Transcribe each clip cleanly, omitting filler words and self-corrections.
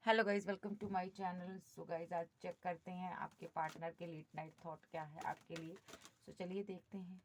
Hello guys, welcome to my channel. So guys, आज check करते हैं आपके पार्टनर के लेट नाइट थॉट क्या है आपके लिए। सो चलिए देखते हैं।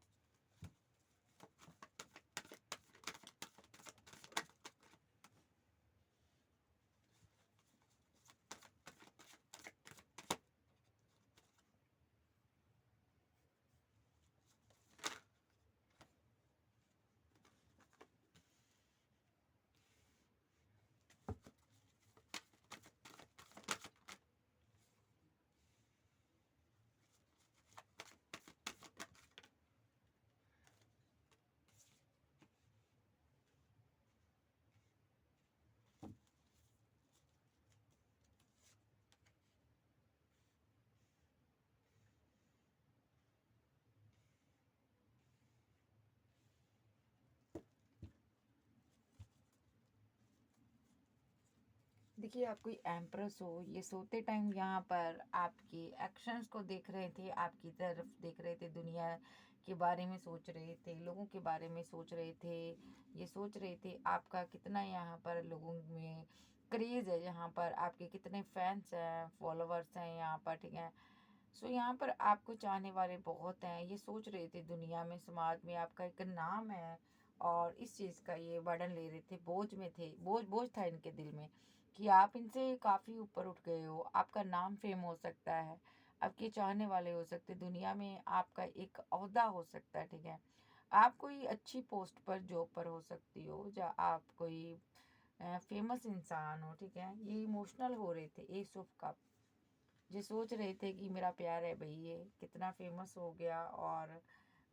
देखिए, आप कोई एम्प्रेस हो, ये सोते टाइम यहाँ पर आपके एक्शंस को देख रहे थे, आपकी तरफ देख रहे थे, दुनिया के बारे में सोच रहे थे, लोगों के बारे में सोच रहे थे। ये सोच रहे थे आपका कितना यहाँ पर लोगों में क्रेज़ है, यहाँ पर आपके कितने फैंस हैं, फॉलोवर्स हैं यहाँ पर, ठीक है। सो यहाँ पर आपको चाहने वाले बहुत हैं। ये सोच रहे थे दुनिया में, समाज में आपका एक नाम है, और इस चीज़ का ये बर्डन ले रहे थे, बोझ में थे, बोझ बोझ था इनके दिल में कि आप इनसे काफ़ी ऊपर उठ गए हो, आपका नाम फेम हो सकता है, आपके चाहने वाले हो सकते, दुनिया में आपका एक ओहदा हो सकता है, ठीक है। आप कोई अच्छी पोस्ट पर, जॉब पर हो सकती हो, या आप कोई फेमस इंसान हो, ठीक है। ये इमोशनल हो रहे थे, एस ऑफ कप। ये सोच रहे थे कि मेरा प्यार है भाई, ये कितना फेमस हो गया और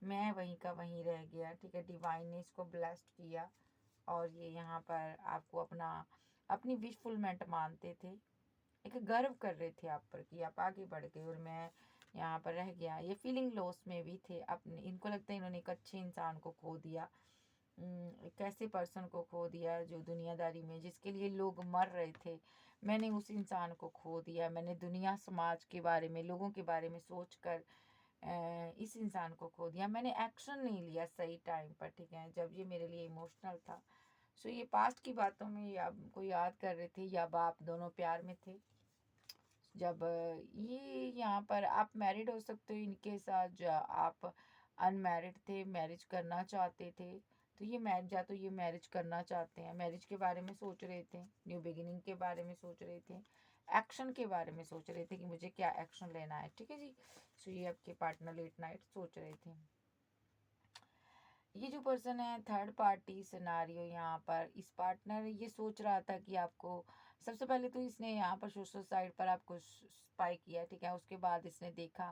मैं वहीं का वहीं रह गया, ठीक है। डिवाइन ने इसको ब्लेस्ड किया, और ये यहाँ पर आपको अपनी विशफुलमेंट मानते थे, एक गर्व कर रहे थे आप पर कि आप आगे बढ़ गए और मैं यहाँ पर रह गया। ये फीलिंग लॉस में भी थे अपने, इनको लगता है इन्होंने एक अच्छे इंसान को खो दिया, एक ऐसे पर्सन को खो दिया जो दुनियादारी में, जिसके लिए लोग मर रहे थे। मैंने उस इंसान को खो दिया, मैंने दुनिया, समाज के बारे में, लोगों के बारे में सोच कर इस इंसान को खो दिया। मैंने एक्शन नहीं लिया सही टाइम पर, ठीक है, जब ये मेरे लिए इमोशनल था। सो ये पास्ट की बातों में या को याद कर रहे थे, या आप दोनों प्यार में थे। जब ये यहाँ पर आप मैरिड हो सकते हो इनके साथ, या आप अनमैरिड थे, मैरिज करना चाहते थे, तो ये मैरिज, या तो ये मैरिज करना चाहते हैं, मैरिज के बारे में सोच रहे थे, न्यू बिगिनिंग के बारे में सोच रहे थे, एक्शन के बारे में सोच रहे थे कि मुझे क्या एक्शन लेना है, ठीक है जी। सो ये आपके पार्टनर लेट नाइट सोच रहे थे। ये जो पर्सन है, थर्ड पार्टी सिनारियो, यहाँ पर इस पार्टनर ये सोच रहा था कि आपको, सबसे पहले तो इसने यहाँ पर सोशल साइट पर आपको स्पाई किया, ठीक है। उसके बाद इसने देखा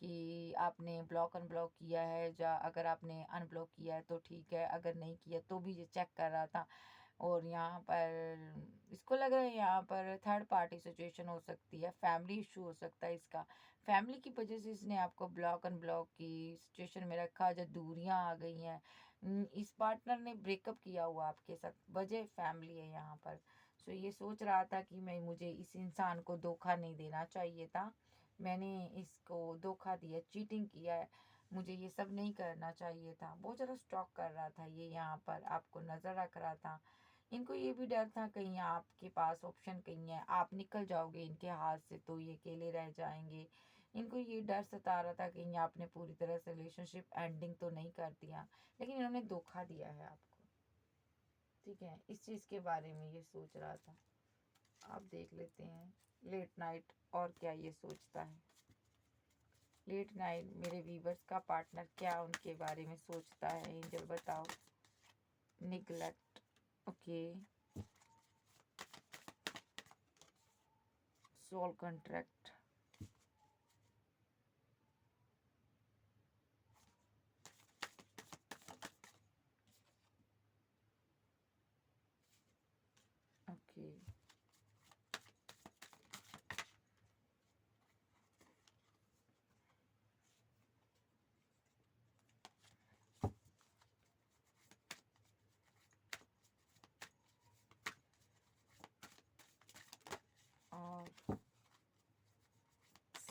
कि आपने ब्लॉक अनब्लॉक किया है, या अगर आपने अनब्लॉक किया है तो ठीक है, अगर नहीं किया तो भी ये चेक कर रहा था। और यहाँ पर इसको लग रहा है यहाँ पर थर्ड पार्टी सिचुएशन हो सकती है, फैमिली इशू हो सकता है इसका, फैमिली की वजह से इसने आपको ब्लॉक अनब्लॉक की सिचुएशन में रखा, जब दूरियां आ गई हैं। इस पार्टनर ने ब्रेकअप किया हुआ आपके साथ, वजह फैमिली है यहाँ पर। सो ये सोच रहा था कि मुझे इस इंसान को धोखा नहीं देना चाहिए था, मैंने इसको धोखा दिया, चीटिंग किया है, मुझे ये सब नहीं करना चाहिए था। बहुत ज़्यादा स्टॉक कर रहा था ये, यहाँ पर आपको नज़र रख रहा था। इनको ये भी डर था कहीं आपके पास ऑप्शन कहीं है, आप निकल जाओगे इनके हाथ से तो ये अकेले रह जाएंगे। इनको ये डर सता रहा था कहीं आपने पूरी तरह से रिलेशनशिप एंडिंग तो नहीं कर दिया, लेकिन इन्होंने धोखा दिया है आपको, ठीक है। इस चीज़ के बारे में ये सोच रहा था। आप देख लेते हैं लेट नाइट और क्या ये सोचता है। लेट नाइट मेरे व्यूवर्स का पार्टनर क्या उनके बारे में सोचता है, एंजल बताओ। Neglect, okay, soul contract, okay,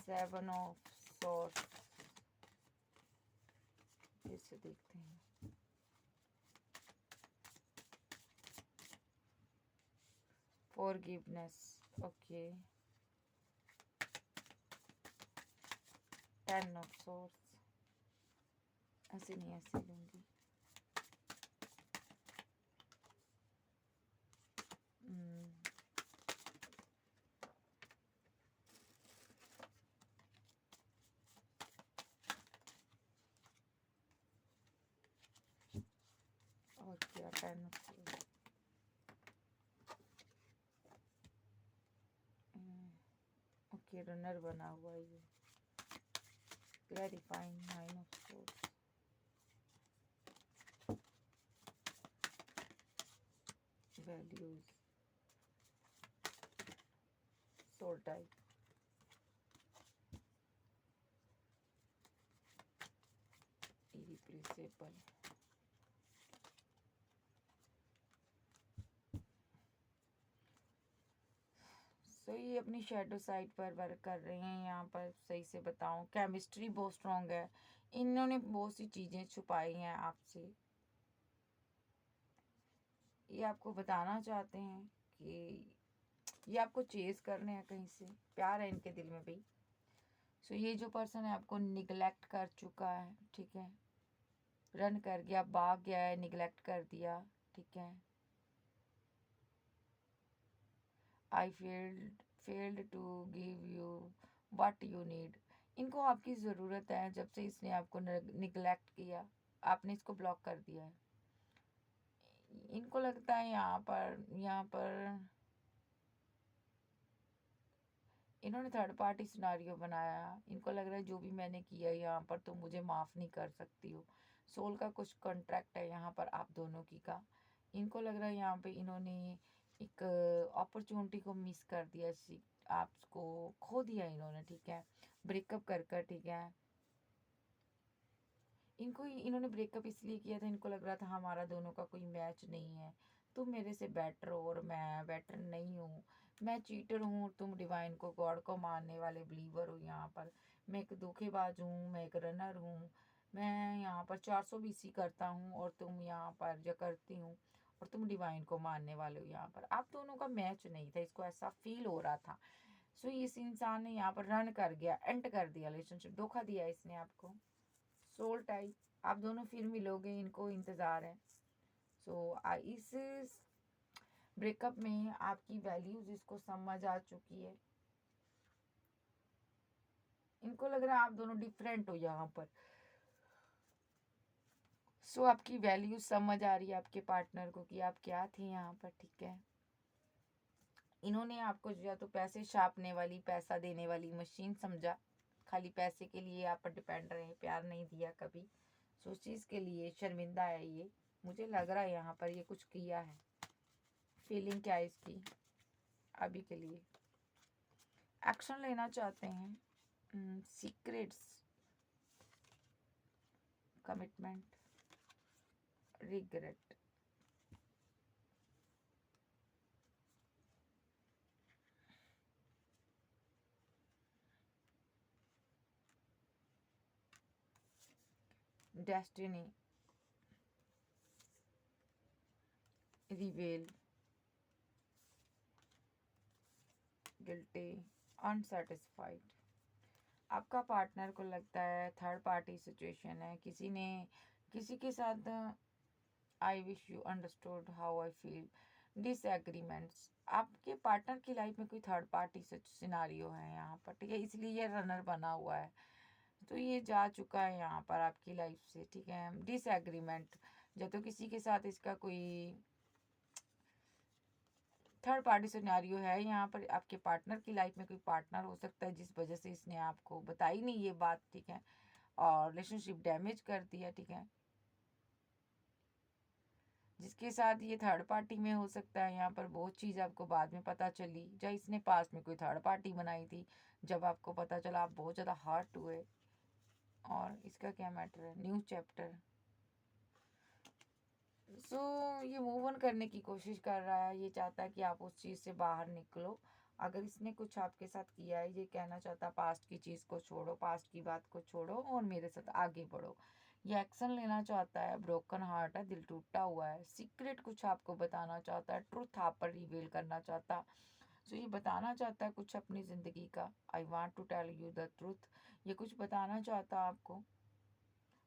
7 of swords, फिर से देखते हैं। फॉरगिवनेस, ओके, 10 ऑफ सोर्स, ऐसे नहीं ऐसे लूँगी। और क्या, 10 ऑफ सोर्स। ओके, रनर बना हुआ है ये। Clarifying, 9 of source, values, soul type, irreplaceable. So ये अपनी शेडो साइड पर वर्क कर रहे हैं यहाँ पर। सही से बताऊँ, केमिस्ट्री बहुत स्ट्रांग है, इन्होंने बहुत सी चीज़ें छुपाई हैं आपसे। ये आपको बताना चाहते हैं कि ये आपको चेज कर रहे हैं, कहीं से प्यार है इनके दिल में भी। सो ये जो पर्सन है आपको निगलेक्ट कर चुका है, ठीक है, रन कर गया, भाग गया है, निगलेक्ट कर दिया, ठीक है। I failed to give you what you need. इनको आपकी ज़रूरत है, जब से इसने आपको निगलेक्ट किया, आपने इसको ब्लॉक कर दिया है। इनको लगता है यहाँ पर इन्होंने थर्ड पार्टी सिनारियो बनाया। इनको लग रहा है जो भी मैंने किया यहाँ पर तो मुझे माफ़ नहीं कर सकती हो। सोल का कुछ कॉन्ट्रैक्ट है यहाँ पर आप दोनों की का। इनको लग रहा है यहाँ पे इन्होंने एक अपॉर्चुनिटी को मिस कर दिया, आपको खो दिया इन्होंने, ठीक है, ब्रेकअप कर कर, ठीक है। इन्होंने ब्रेकअप इसलिए किया था, इनको लग रहा था हमारा दोनों का कोई मैच नहीं है, तुम मेरे से बेटर हो और मैं बेटर नहीं हूँ, मैं चीटर हूँ, तुम डिवाइन को, गॉड को मानने वाले बिलीवर हो यहाँ पर। मैं एक धोखेबाज हूँ, मैं एक रनर हूँ, मैं यहाँ पर 420 करता हूँ और तुम यहाँ पर जो करती हूँ, और तुम डिवाइन को मानने वाले हो यहाँ पर। आप दोनों का मैच नहीं था, इसको ऐसा फील हो रहा था। सो इस इंसान ने यहाँ पर रन कर गया, एंड कर दिया रिलेशनशिप, धोखा दिया इसने आपको। सोल टाइप, आप दोनों फिर मिलोगे, इनको इंतज़ार है। इस ब्रेकअप में आपकी वैल्यूज इसको समझ आ चुकी है। इनको लग रहा है आप दोनों डिफरेंट हो यहाँ पर। आपकी वैल्यूज समझ आ रही है आपके पार्टनर को कि आप क्या थे यहाँ पर, ठीक है। इन्होंने आपको या तो पैसे छापने वाली, पैसा देने वाली मशीन समझा, खाली पैसे के लिए आप पर डिपेंड रहे, प्यार नहीं दिया कभी। उस चीज़ के लिए शर्मिंदा है ये, मुझे लग रहा है यहाँ पर ये कुछ किया है। फीलिंग क्या है इसकी अभी के लिए? एक्शन लेना चाहते हैं, secrets, commitment, regret, destiny, रिवेल, guilty, unsatisfied. आपका पार्टनर को लगता है थर्ड पार्टी सिचुएशन है, किसी के साथ I wish you understood how I feel, disagreements. आपके पार्टनर की लाइफ में कोई थर्ड पार्टी सिनारियो है यहाँ पर, ठीक है, इसलिए ये रनर बना हुआ है। तो ये जा चुका है यहाँ पर आपकी लाइफ से, ठीक है। डिसएग्रीमेंट, या तो किसी के साथ इसका कोई थर्ड पार्टी सिनेरियो है यहाँ पर। आपके पार्टनर की लाइफ में कोई पार्टनर हो सकता है जिस वजह से इसने आपको बताई नहीं ये बात, ठीक है, और रिलेशनशिप डैमेज कर दिया, ठीक है। जिसके साथ ये थर्ड पार्टी में हो सकता है यहाँ पर बहुत चीज़ आपको बाद में पता चली, या इसने पास में कोई थर्ड पार्टी बनाई थी, जब आपको पता चला आप बहुत ज़्यादा हर्ट हुए। और इसका क्या मैटर है? New chapter. ये मूव ऑन करने की कोशिश कर रहा है, ये चाहता है कि आप उस चीज़ से बाहर निकलो। अगर इसने कुछ आपके साथ किया है, ये कहना चाहता है पास्ट की चीज़ को छोड़ो, पास्ट की बात को छोड़ो और मेरे साथ आगे बढ़ो। ये एक्शन लेना चाहता है, ब्रोकन हार्ट है, दिल टूटा हुआ है, सीक्रेट कुछ आपको बताना चाहता है, ट्रुथ आप पर रिवील करना चाहता। सो ये बताना चाहता है कुछ अपनी ज़िंदगी का। I want to tell you the truth, ये कुछ बताना चाहता है आपको।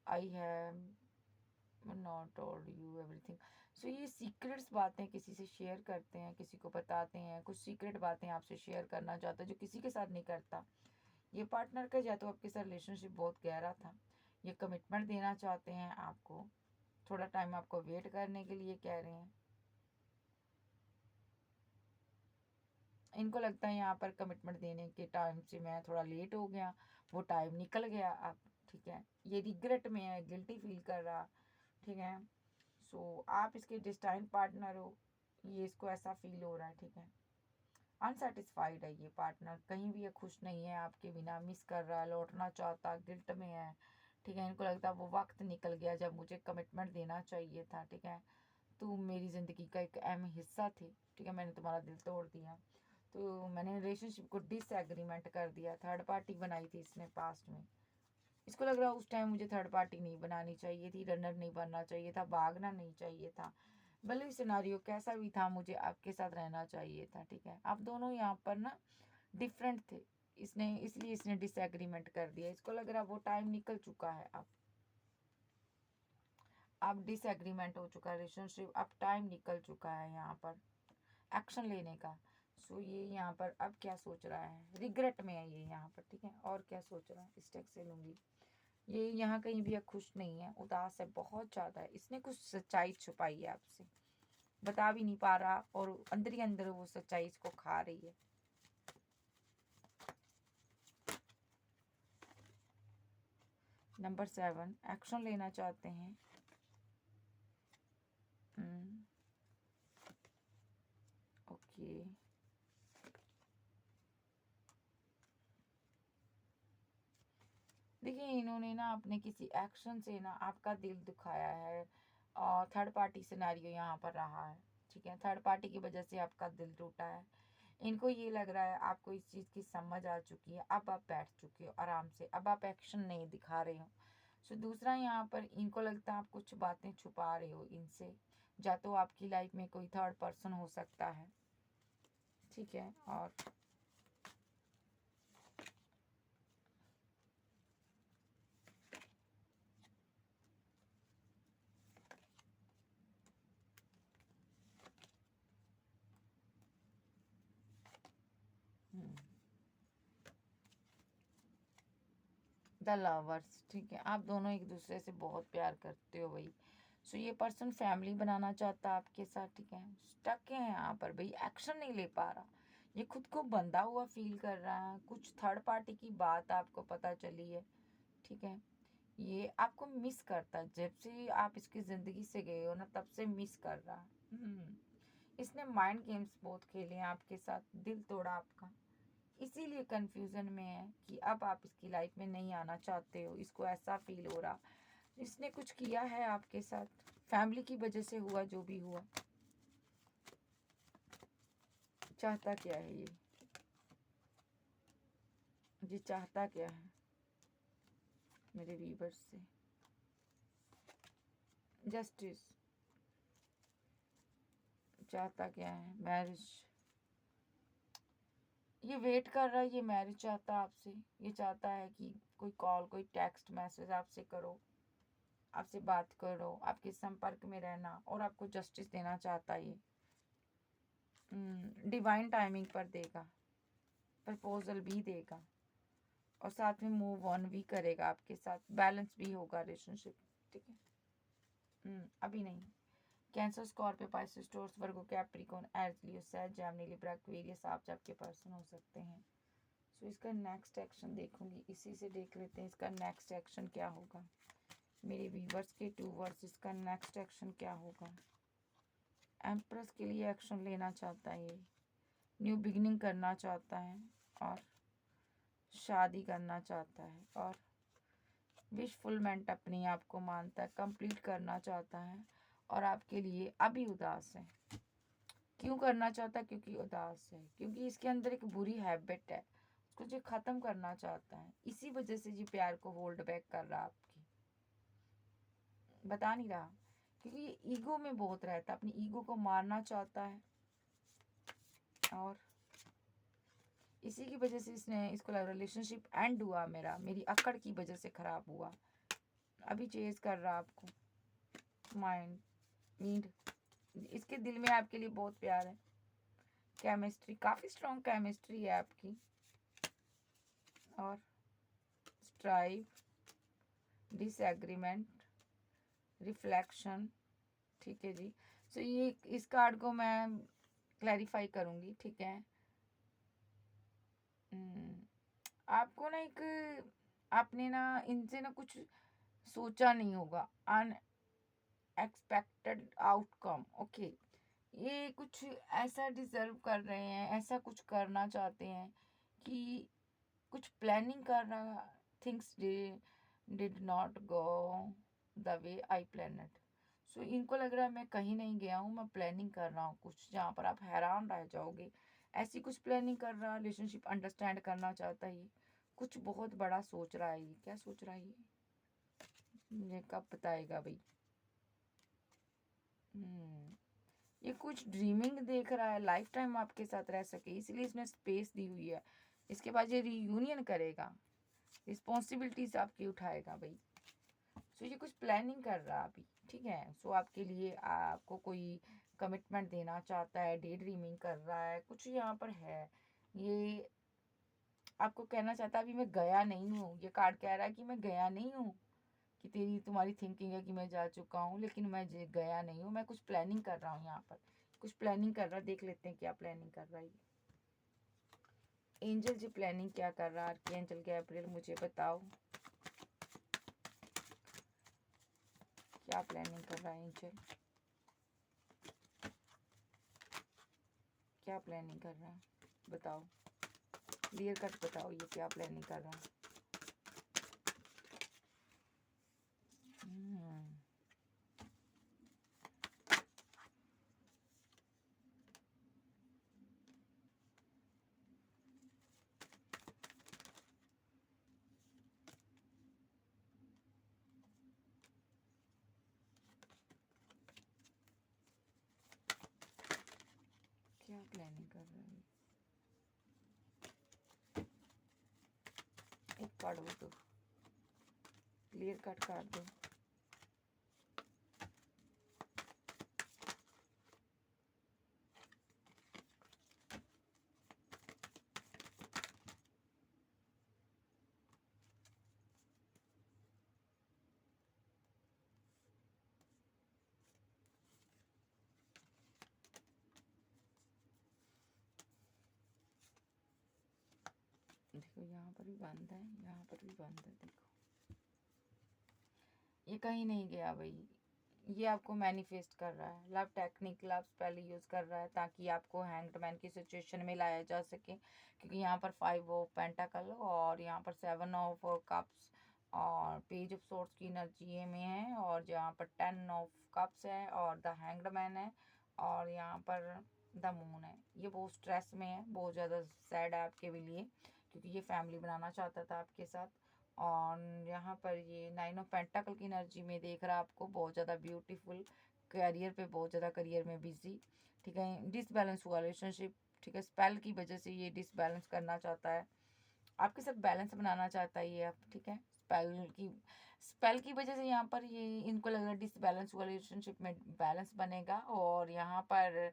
I have not told you everything. So ये सीक्रेट्स बातें किसी से शेयर करते हैं, किसी को बताते हैं, कुछ सीक्रेट बातें आपसे शेयर करना चाहता है जो किसी के साथ नहीं करता। ये पार्टनर का या तो आपके साथ रिलेशनशिप बहुत गहरा था, ये कमिटमेंट देना चाहते हैं आपको, थोड़ा टाइम आपको वेट करने के लिए कह रहे हैं। इनको लगता है यहाँ पर कमिटमेंट देने के टाइम से मैं थोड़ा लेट हो गया, वो टाइम निकल गया अब, ठीक है। ये रिग्रेट में है, गिल्टी फील कर रहा, ठीक है। सो आप इसके डिस्टाइन पार्टनर हो, ये इसको ऐसा फील हो रहा है, ठीक है। अनसेटिस्फाइड है ये पार्टनर, कहीं भी ये खुश नहीं है आपके बिना, मिस कर रहा है, लौटना चाहता, गिल्ट में है, ठीक है। इनको लगता है वो वक्त निकल गया जब मुझे कमिटमेंट देना चाहिए था, ठीक है। तुम मेरी ज़िंदगी का एक अहम हिस्सा थे, ठीक है, मैंने तुम्हारा दिल तोड़ दिया, तो मैंने रिलेशनशिप को डिसएग्रीमेंट कर दिया, थर्ड पार्टी बनाई थी इसने पास्ट में। इसको लग रहा है उस टाइम मुझे थर्ड पार्टी नहीं बनानी चाहिए थी, रनर नहीं बनना चाहिए था, भागना नहीं चाहिए था, भले सिनारियो कैसा भी था मुझे आपके साथ रहना चाहिए था, ठीक है। आप दोनों यहाँ पर ना डिफरेंट थे, इसने इसलिए इसने डिसएग्रीमेंट कर दिया। इसको लग रहा है वो टाइम निकल चुका है, अब डिसएग्रीमेंट हो चुका है रिलेशनशिप, अब टाइम निकल चुका है यहाँ पर एक्शन लेने का। सो ये यहाँ पर अब क्या सोच रहा है, रिग्रेट में है ये यहाँ पर, ठीक है। और क्या सोच रहा है, इस टेक्स्ट से लूँगी। ये यहाँ कहीं भी खुश नहीं है, उदास है, बहुत ज़्यादा है। इसने कुछ सच्चाई छुपाई है आपसे, बता भी नहीं पा रहा, और अंदर ही अंदर वो सच्चाई इसको खा रही है। नंबर 7, एक्शन लेना चाहते हैं। ओके, देखिए इन्होंने ना अपने किसी एक्शन से ना आपका दिल दुखाया है, और थर्ड पार्टी सिनेरियो यहाँ पर रहा है, ठीक है। थर्ड पार्टी की वजह से आपका दिल टूटा है। इनको ये लग रहा है आपको इस चीज़ की समझ आ चुकी है, अब आप बैठ चुके हो आराम से, अब आप एक्शन नहीं दिखा रहे हो। सो दूसरा यहाँ पर इनको लगता है आप कुछ बातें छुपा रहे हो इनसे, या तो आपकी लाइफ में कोई थर्ड पर्सन हो सकता है, ठीक है। और द लवर्स, ठीक है। आप दोनों एक दूसरे से बहुत प्यार करते हो भाई। सो ये पर्सन फैमिली बनाना चाहता है आपके साथ, ठीक है। स्टक है यहाँ पर भाई, एक्शन नहीं ले पा रहा, ये खुद को बंधा हुआ फील कर रहा है। कुछ थर्ड पार्टी की बात आपको पता चली है, ठीक है। ये आपको मिस करता है, जब से आप इसकी ज़िंदगी से गए हो ना तब से मिस कर रहा है। इसने माइंड गेम्स बहुत खेले हैं आपके साथ, दिल तोड़ा आपका, इसीलिए कंफ्यूजन में है कि अब आप इसकी लाइफ में नहीं आना चाहते हो। इसको ऐसा फील हो रहा, इसने कुछ किया है आपके साथ, फैमिली की वजह से हुआ जो भी हुआ। चाहता क्या है ये जी, चाहता क्या है मेरे व्यूवर्स से? जस्टिस, चाहता क्या है? मैरिज, ये वेट कर रहा है, ये मैरिज चाहता है आपसे। ये चाहता है कि कोई कॉल, कोई टेक्स्ट मैसेज आपसे करो, आपसे बात करो, आपके संपर्क में रहना, और आपको जस्टिस देना चाहता है ये। डिवाइन टाइमिंग पर देगा, प्रपोजल भी देगा, और साथ में मूव ऑन भी करेगा आपके साथ, बैलेंस भी होगा रिलेशनशिप, ठीक है। अभी नहीं। कैंसर, स्कॉर्पियो, पाइसेस, टॉरस, वर्गो, कैप्रिकॉर्न, एरीज, लियो, सैज, जेमिनी, लिब्रा, एक्वेरियस, आप आपके पर्सन हो सकते हैं। सो इसका नेक्स्ट एक्शन देखूंगी, इसी से देख लेते हैं इसका नेक्स्ट एक्शन क्या होगा। मेरे व्यूवर्स के 2 वर्ड्स, इसका नेक्स्ट एक्शन क्या होगा। एम्प्रेस के लिए एक्शन लेना चाहता है ये, न्यू बिगिनिंग करना चाहता है, और शादी करना चाहता है, और विशफुलमेंट अपनी आप को मानता है, कंप्लीट करना चाहता है, और आपके लिए अभी उदास है। क्यों करना चाहता है? क्योंकि उदास है, क्योंकि इसके अंदर एक बुरी हैबिट है, उसको जो ख़त्म करना चाहता है। इसी वजह से जी प्यार को होल्ड बैक कर रहा है आपकी, बता नहीं रहा, क्योंकि ये ईगो में बहुत रहता है, अपनी ईगो को मारना चाहता है। और इसी की वजह से इसको लग रहा रिलेशनशिप एंड हुआ, मेरी अकड़ की वजह से ख़राब हुआ। अभी चेज कर रहा आपको माइंड नीड, इसके दिल में आपके लिए बहुत प्यार है, केमिस्ट्री काफ़ी स्ट्रॉन्ग केमिस्ट्री है आपकी, और स्ट्राइव, डिसएग्रीमेंट, रिफ्लेक्शन। ठीक है जी। सो ये इस कार्ड को मैं क्लैरिफाई करूँगी, ठीक है। आपको ना एक, आपने ना इनसे ना कुछ सोचा नहीं होगा, अनएक्सपेक्टेड आउटकम, ओके। ये कुछ ऐसा डिजर्व कर रहे हैं, ऐसा कुछ करना चाहते हैं कि कुछ प्लानिंग कर रहा, things did not go the way I plan it. So इनको लग रहा है मैं कहीं नहीं गया हूँ, मैं प्लानिंग कर रहा हूँ कुछ, जहाँ पर आप हैरान रह जाओगे। ऐसी कुछ प्लानिंग कर रहा, रिलेशनशिप अंडरस्टैंड करना चाहता है, ये कुछ बहुत बड़ा सोच रहा है। ये क्या सोच रहा है ये कब बताएगा भाई। ये कुछ ड्रीमिंग देख रहा है, लाइफ टाइम आपके साथ रह सके, इसलिए इसने स्पेस दी हुई है। इसके बाद ये रीयूनियन करेगा, रिस्पॉन्सिबिलिटीज आपकी उठाएगा भाई। सो ये कुछ प्लानिंग कर रहा है अभी, ठीक है। सो आपके लिए आपको कोई कमिटमेंट देना चाहता है, डे ड्रीमिंग कर रहा है, कुछ यहाँ पर है। ये आपको कहना चाहता है अभी मैं गया नहीं हूँ, ये कार्ड कह रहा है कि मैं गया नहीं हूँ, कि तुम्हारी थिंकिंग है कि मैं जा चुका हूँ, लेकिन मैं गया नहीं हूँ, मैं कुछ प्लानिंग कर रहा हूँ यहाँ पर, कुछ प्लानिंग कर रहा है। देख लेते हैं क्या प्लानिंग कर रहा है एंजल जी, प्लानिंग क्या कर रहा है आर्कएंजल गैब्रियल, मुझे बताओ क्या प्लानिंग कर रहा है एंजल, क्या प्लानिंग कर रहा है बताओ, क्लियर कट बताओ ये क्या प्लानिंग कर रहा है। क्या प्लानिंग कर रहा है, एक कार्ड हो दो, क्लियर कट कर दो। देखो यहाँ पर भी बंद है, यहाँ पर भी बंद है, देखो ये कहीं नहीं गया भाई। ये आपको मैनिफेस्ट कर रहा है, love technique, love spell use कर रहा है ताकि आपको हैंग्ड मैन की सिचुएशन में लाया जा सके, क्योंकि यहाँ पर 5 ऑफ पेंटाकल और यहाँ पर 7 ऑफ कप्स और पेज ऑफ सोर्ड्स की एनर्जी में है, और यहाँ पर 10 ऑफ कप्स है और द हैंग्ड मैन है, और यहाँ पर द मून है। ये बहुत स्ट्रेस में है, बहुत ज़्यादा सैड है आपके लिए, क्योंकि ये फैमिली बनाना चाहता था आपके साथ। और यहाँ पर ये 9 ऑफ पेंटाकल की एनर्जी में देख रहा है आपको, बहुत ज़्यादा ब्यूटीफुल, करियर पे बहुत ज़्यादा, करियर में बिजी, ठीक है। डिसबैलेंस हुआ रिलेशनशिप, ठीक है। स्पेल की वजह से ये डिसबैलेंस करना चाहता है, आपके साथ बैलेंस बनाना चाहता है ये आप, ठीक है। स्पेल की वजह से यहाँ पर ये इनको लग रहा है डिसबैलेंस हुआ रिलेशनशिप में बैलेंस बनेगा, और यहाँ पर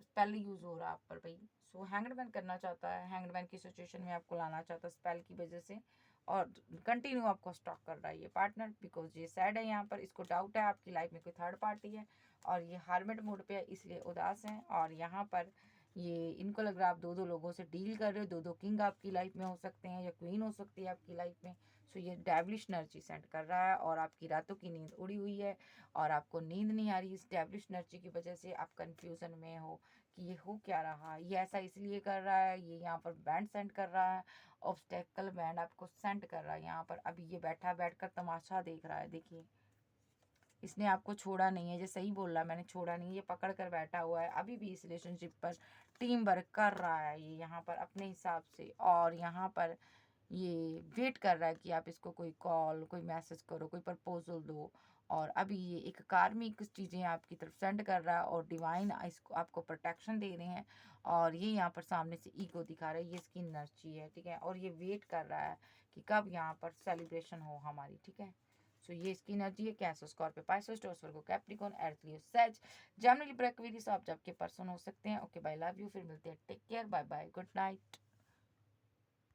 स्पेल यूज़ हो रहा है आप पर भाई। सो हैंगडमैन करना चाहता है, हैंगडमैन की सिचुएशन में आपको लाना चाहता है स्पेल की वजह से, और कंटिन्यू आपको स्टॉक कर रहा है ये पार्टनर, बिकॉज ये सैड है यहाँ पर, इसको डाउट है आपकी लाइफ में कोई थर्ड पार्टी है, और ये हार्मेट मोड पे है इसलिए उदास है। और यहाँ पर ये इनको लग रहा है आप दो दो लोगों से डील कर रहे हो, दो दो किंग आपकी लाइफ में हो सकते हैं या क्वीन हो सकती है आपकी लाइफ में। सो ये डेविलिश एनर्जी सेंड कर रहा है, और आपकी रातों की नींद उड़ी हुई है, और आपको नींद नहीं आ रही इस डेविलिश एनर्जी की वजह से, आप कंफ्यूजन में हो कि ये हो क्या रहा है। ये ऐसा इसलिए कर रहा है, ये यहाँ पर बैंड सेंड कर रहा है, ऑब्स्टेकल बैंड आपको सेंड कर रहा है यहाँ पर। अभी ये बैठकर तमाशा देख रहा है, देखिए इसने आपको छोड़ा नहीं है, ये सही बोल रहा है, मैंने छोड़ा नहीं, ये पकड़ कर बैठा हुआ है अभी भी इस रिलेशनशिप पर, टीम वर्क कर रहा है ये यहाँ पर अपने हिसाब से, और यहाँ पर ये वेट कर रहा है कि आप इसको कोई कॉल, कोई मैसेज करो, कोई प्रपोजल दो, और अभी ये एक कार्मिक चीज़ें आपकी तरफ सेंड कर रहा है और डिवाइन इसको आपको प्रोटेक्शन दे रहे हैं। और ये यहाँ पर सामने से ईगो दिखा रहा है, ये इसकी एनर्जी है, ठीक है। और ये वेट कर रहा है कि कब यहाँ पर सेलिब्रेशन हो हमारी, ठीक है। सो ये इसकी एनर्जी है। कैंसर, स्कॉर्पियो, पाइसेस, टॉरस, वर्गो, कैप्रिकॉर्न, एर्थ, लियो, सेज, जेमिनी, लिब्रा, एक्वेरियस आप जब के पर्सन हो सकते हैं। ओके बाय, लव यू, फिर मिलते हैं, take care, bye bye, good night.